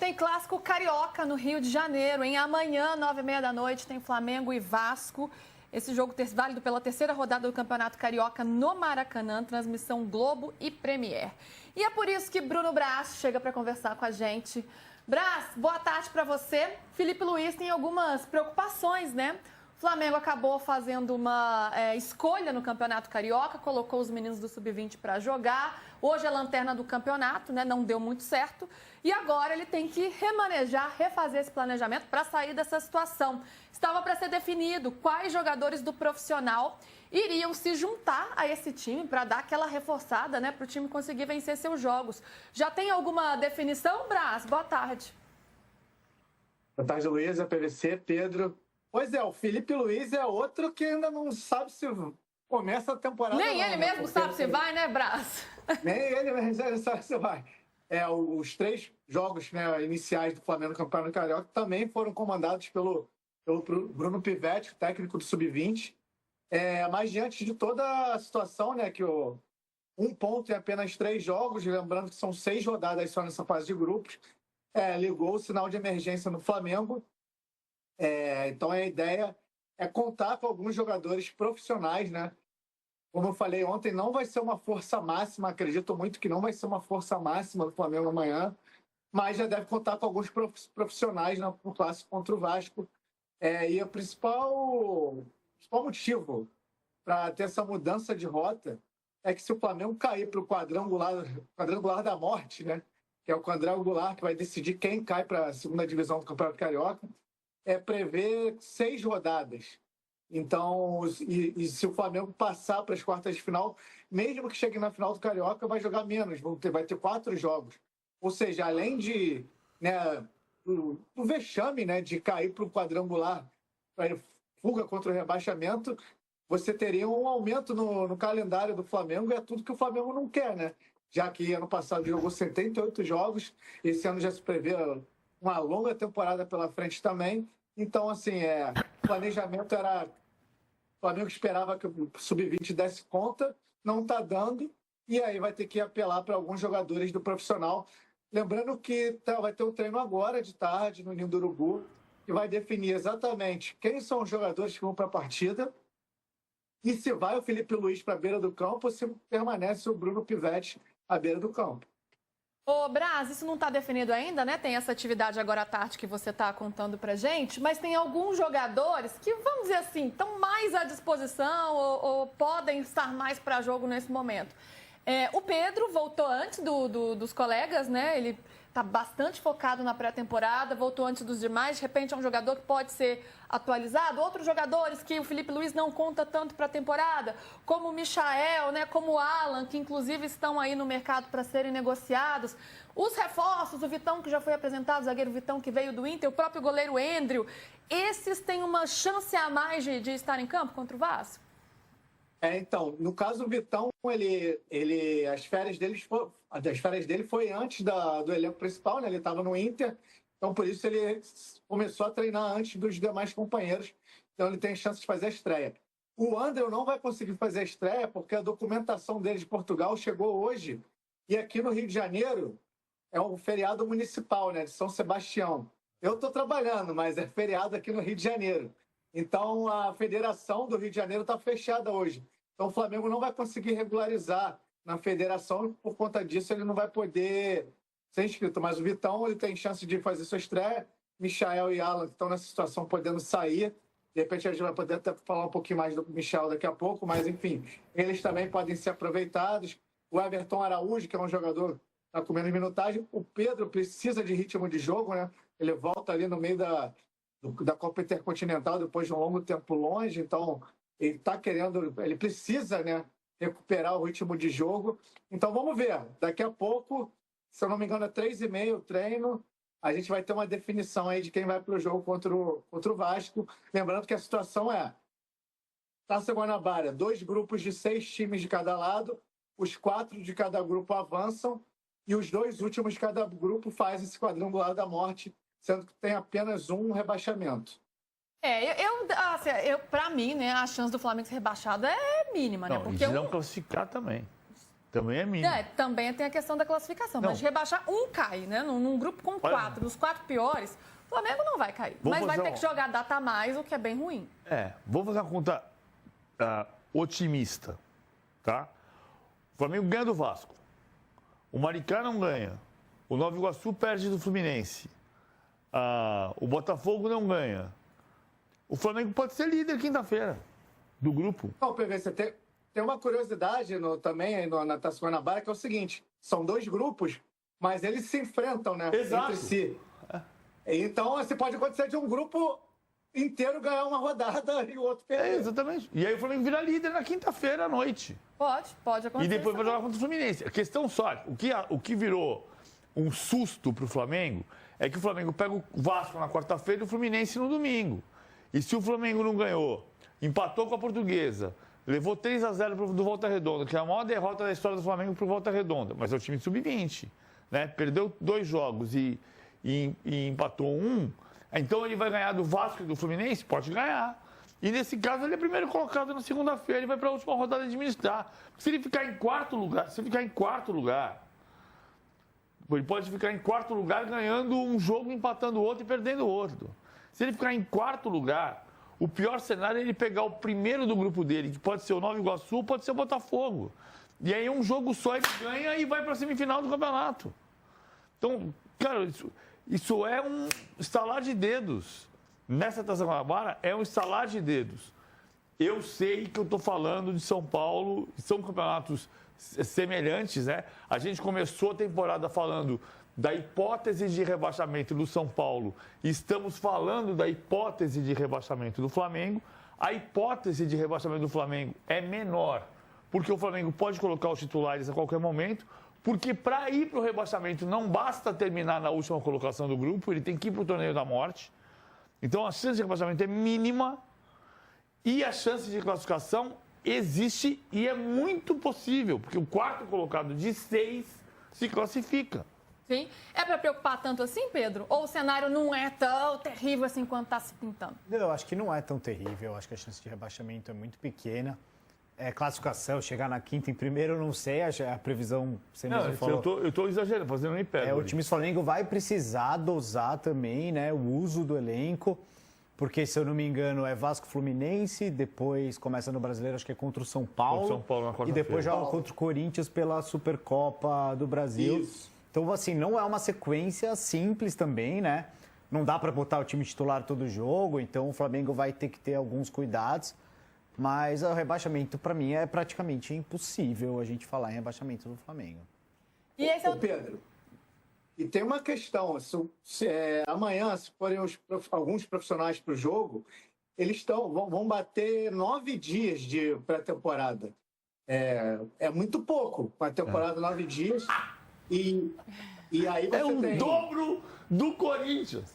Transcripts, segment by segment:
tem clássico carioca no Rio de Janeiro, hein? Amanhã, 9h30 da noite, tem Flamengo e Vasco. Esse jogo válido pela terceira rodada do Campeonato Carioca no Maracanã, transmissão Globo e Premier. E é por isso que Bruno Braz chega para conversar com a gente. Braz, boa tarde para você. Felipe Luiz tem algumas preocupações, né? O Flamengo acabou fazendo uma escolha no Campeonato Carioca, colocou os meninos do Sub-20 para jogar. Hoje é lanterna do campeonato, né? Não deu muito certo. E agora ele tem que remanejar, refazer esse planejamento para sair dessa situação. Estava para ser definido quais jogadores do profissional iriam se juntar a esse time para dar aquela reforçada, né? Para o time conseguir vencer seus jogos. Já tem alguma definição, Braz? Boa tarde. Boa tarde, Luísa, PVC, Pedro. Pois é, o Felipe Luiz é outro que ainda não sabe se começa a temporada. Nem ele mesmo sabe se vai, né, Braz? Nem ele mesmo sabe se vai. Os 3 jogos, né, iniciais do Flamengo no Campeonato Carioca também foram comandados pelo Bruno Pivetti, técnico do Sub-20. Mas diante de toda a situação, né, que um ponto em apenas 3 jogos, lembrando que são 6 rodadas só nessa fase de grupos, ligou o sinal de emergência no Flamengo. Então a ideia é contar com alguns jogadores profissionais, né? Como eu falei ontem, não vai ser uma força máxima, acredito muito que não vai ser uma força máxima do Flamengo amanhã, mas já deve contar com alguns profissionais no clássico contra o Vasco. E o principal motivo para ter essa mudança de rota é que se o Flamengo cair para o quadrangular da morte, né? Que é o quadrangular que vai decidir quem cai para a segunda divisão do Campeonato Carioca, prever 6 rodadas. Então, e se o Flamengo passar para as quartas de final, mesmo que chegue na final do Carioca, vai jogar menos, vai ter 4 jogos. Ou seja, além de o vexame, né, de cair para o quadrangular, para fuga contra o rebaixamento, você teria um aumento no calendário do Flamengo, e é tudo que o Flamengo não quer, né? Já que ano passado jogou 78 jogos, esse ano já se prevê uma longa temporada pela frente também. Então, assim, o planejamento era... O Flamengo esperava que o Sub-20 desse conta, não está dando, e aí vai ter que apelar para alguns jogadores do profissional. Lembrando que vai ter um treino agora, de tarde, no Ninho do Urubu, que vai definir exatamente quem são os jogadores que vão para a partida e se vai o Felipe Luiz para a beira do campo ou se permanece o Bruno Pivetti à beira do campo. Ô, Braz, isso não está definido ainda, né? Tem essa atividade agora à tarde que você está contando pra gente, mas tem alguns jogadores que, vamos dizer assim, estão mais à disposição ou podem estar mais para jogo nesse momento. O Pedro voltou antes dos colegas, né? Ele está bastante focado na pré-temporada, voltou antes dos demais. De repente é um jogador que pode ser atualizado. Outros jogadores que o Felipe Luiz não conta tanto para a temporada, como o Michael, né? Como o Alan, que inclusive estão aí no mercado para serem negociados. Os reforços, o Vitão, que já foi apresentado, o zagueiro Vitão, que veio do Inter, o próprio goleiro Endrio. Esses têm uma chance a mais de estar em campo contra o Vasco? Então, no caso do Vitão, as férias dele foi antes do elenco principal, né? Ele estava no Inter, então por isso ele começou a treinar antes dos demais companheiros, então ele tem chance de fazer a estreia. O André não vai conseguir fazer a estreia porque a documentação dele de Portugal chegou hoje, e aqui no Rio de Janeiro é um feriado municipal, né? De São Sebastião. Eu estou trabalhando, mas é feriado aqui no Rio de Janeiro. Então, a Federação do Rio de Janeiro está fechada hoje. Então, o Flamengo não vai conseguir regularizar na federação e, por conta disso, ele não vai poder ser inscrito. Mas o Vitão ele tem chance de fazer sua estreia. Michael e Alan estão nessa situação podendo sair. De repente, a gente vai poder até falar um pouquinho mais do Michael daqui a pouco. Mas, enfim, eles também podem ser aproveitados. O Everton Araújo, que é um jogador que está com menos minutagem. O Pedro precisa de ritmo de jogo, né? Ele volta ali no meio da Copa Intercontinental depois de um longo tempo longe, então ele precisa, né, recuperar o ritmo de jogo. Então vamos ver, daqui a pouco, se eu não me engano é 3h30 o treino, a gente vai ter uma definição aí de quem vai para o jogo contra o Vasco. Lembrando que a situação Taça Guanabara, 2 grupos de 6 times de cada lado, os 4 de cada grupo avançam e os 2 últimos de cada grupo fazem esse quadrangular da morte, sendo que tem apenas um rebaixamento. Para mim, né, a chance do Flamengo ser rebaixado é mínima, né? Porque e se não classificar também. Também é mínimo. Também tem a questão da classificação. Não. Mas rebaixar um cai, né? Num grupo com 4, nos 4 piores, o Flamengo não vai cair. Mas vai ter que jogar data a mais, o que é bem ruim. Vou fazer uma conta otimista, tá? O Flamengo ganha do Vasco. O Maricá não ganha. O Nova Iguaçu perde do Fluminense. O Botafogo não ganha. O Flamengo pode ser líder quinta-feira do grupo. Não, PV, você tem uma curiosidade também na Taça Guanabara, que é o seguinte: são 2 grupos, mas eles se enfrentam, né? Exato. Entre si. Então, assim, pode acontecer de um grupo inteiro ganhar uma rodada e o outro perder. Exatamente. E aí o Flamengo vira líder na quinta-feira à noite. Pode acontecer. E depois vai jogar contra o Fluminense. A questão só, o que virou um susto para o Flamengo é que o Flamengo pega o Vasco na quarta-feira e o Fluminense no domingo. E se o Flamengo não ganhou, empatou com a Portuguesa, levou 3-0 do Volta Redonda, que é a maior derrota da história do Flamengo para o Volta Redonda, mas é o time sub-20, né? Perdeu 2 jogos e empatou 1, então ele vai ganhar do Vasco e do Fluminense? Pode ganhar. E nesse caso ele é primeiro colocado na segunda-feira, ele vai para a última rodada administrar. Se ele ficar em quarto lugar, ele pode ficar em quarto lugar ganhando um jogo, empatando o outro e perdendo o outro. Se ele ficar em quarto lugar, o pior cenário é ele pegar o primeiro do grupo dele, que pode ser o Nova Iguaçu, pode ser o Botafogo. E aí um jogo só ele ganha e vai para a semifinal do campeonato. Então, cara, isso é um estalar de dedos. Nessa Taça Guanabara é um estalar de dedos. Eu sei que eu estou falando de São Paulo, são campeonatos semelhantes, né? A gente começou a temporada falando da hipótese de rebaixamento do São Paulo. Estamos falando da hipótese de rebaixamento do Flamengo. A hipótese de rebaixamento do Flamengo é menor, porque o Flamengo pode colocar os titulares a qualquer momento, porque para ir para o rebaixamento não basta terminar na última colocação do grupo, ele tem que ir para o torneio da morte. Então a chance de rebaixamento é mínima e a chance de classificação existe e é muito possível, porque o quarto colocado de 6 se classifica. Sim. É para preocupar tanto assim, Pedro? Ou o cenário não é tão terrível assim quanto está se pintando? Eu acho que não é tão terrível. Eu acho que a chance de rebaixamento é muito pequena. Classificação, chegar na quinta em primeiro, eu não sei. A previsão, você mesmo falou. Eu estou exagerando, fazendo um hipérbole. O time do Flamengo vai precisar dosar também, né, o uso do elenco. Porque, se eu não me engano, é Vasco Fluminense, depois começa no Brasileiro, acho que é contra o São Paulo. Contra o São Paulo na quarta-feira. E depois joga contra o Corinthians pela Supercopa do Brasil. Isso. Então, assim, não é uma sequência simples também, né? Não dá para botar o time titular todo jogo, então o Flamengo vai ter que ter alguns cuidados. Mas o rebaixamento, para mim, é praticamente impossível a gente falar em rebaixamento do Flamengo. E esse é o... Pedro, e tem uma questão. Amanhã, se forem alguns profissionais para o jogo, eles vão bater 9 dias de pré-temporada. É muito pouco, com a temporada 9 dias. E aí você o dobro do Corinthians.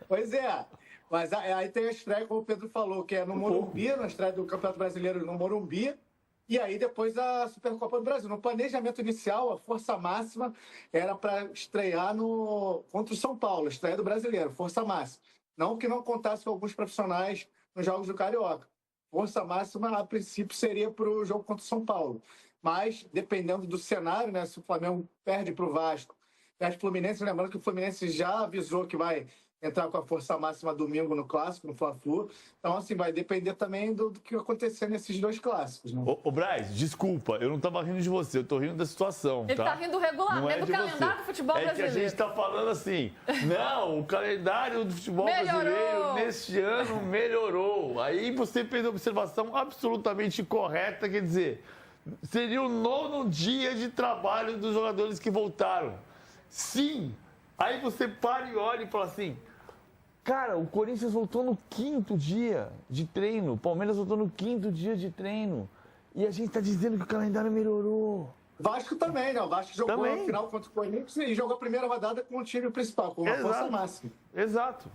Pois é. Mas aí tem a estreia, como o Pedro falou, que é no Morumbi, na estreia do Campeonato Brasileiro no Morumbi. E aí depois a Supercopa do Brasil. No planejamento inicial, a força máxima era para estrear contra o São Paulo, estreia do Brasileiro, força máxima. Não que não contasse com alguns profissionais nos Jogos do Carioca. Força máxima, a princípio, seria para o jogo contra o São Paulo. Mas, dependendo do cenário, né, se o Flamengo perde para o Vasco, perde para o Fluminense, lembrando que o Fluminense já avisou que vai entrar com a força máxima domingo no Clássico, no Fla-Flu. Então, assim, vai depender também do que acontecer nesses 2 clássicos. Né? Ô, Braz, desculpa, eu não estava rindo de você, eu estou rindo da situação, Ele está rindo do regulamento, do calendário do futebol brasileiro. É que a gente está falando assim, não, o calendário do futebol brasileiro neste ano melhorou. Aí você fez uma observação absolutamente correta, quer dizer, seria o 9º dia de trabalho dos jogadores que voltaram. Sim, aí você para e olha e fala assim, cara, o Corinthians voltou no 5º dia de treino, o Palmeiras voltou no 5º dia de treino, e a gente está dizendo que o calendário melhorou. Vasco também, né? O Vasco jogou a final contra o Corinthians e jogou a primeira rodada com o time principal, com uma força máxima. Exato.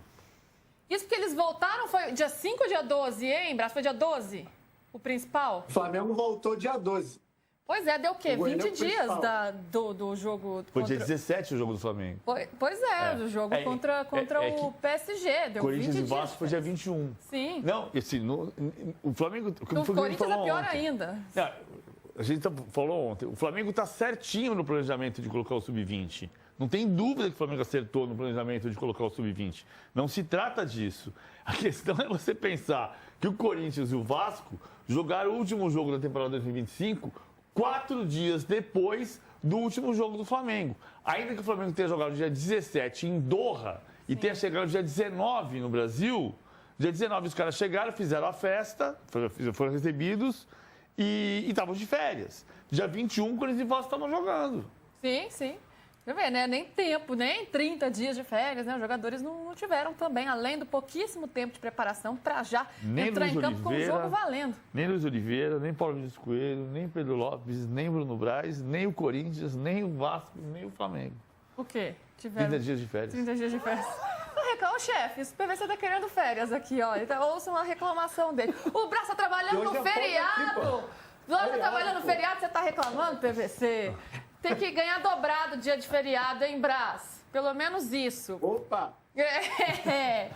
Isso porque eles voltaram, foi dia 5 ou dia 12, hein, Brás? Foi dia 12, o principal? O Flamengo voltou dia 12. Pois é, deu o quê? O goleiro 20 dias principal. do jogo. Foi dia 17 o jogo do Flamengo. Pois é, do jogo contra o PSG. Deu Corinthians 20 e Vasco dias. foi dia 21. Sim. Não, assim, o Flamengo... No Corinthians é pior ainda. Não, a gente falou ontem, o Flamengo está certinho no planejamento de colocar o Sub-20. Não tem dúvida que o Flamengo acertou no planejamento de colocar o Sub-20. Não se trata disso. A questão é você pensar que o Corinthians e o Vasco jogaram o último jogo da temporada 2025 4 dias depois do último jogo do Flamengo. Ainda que o Flamengo tenha jogado dia 17 em Doha e tenha chegado dia 19 no Brasil, dia 19 os caras chegaram, fizeram a festa, foram recebidos e estavam de férias. Dia 21, o Corinthians e o Vasco estavam jogando. Sim, sim. Deixa eu ver, né? Nem tempo, nem 30 dias de férias, né? Os jogadores não tiveram também, além do pouquíssimo tempo de preparação para já entrar em campo com o jogo valendo. Nem Luiz Oliveira, nem Paulo Vinícius Coelho, nem Pedro Lopes, nem Bruno Braz, nem o Corinthians, nem o Vasco, nem o Flamengo. O quê? Tiveram 30 dias de férias. 30 dias de férias. Ô, chefe, o PVC tá querendo férias aqui, ó. Então, ouça uma reclamação dele. O Braço tá trabalhando no feriado. O Braço tá trabalhando no feriado, você tá reclamando, PVC? Tem que ganhar dobrado dia de feriado, hein, Brás? Pelo menos isso. Opa! É.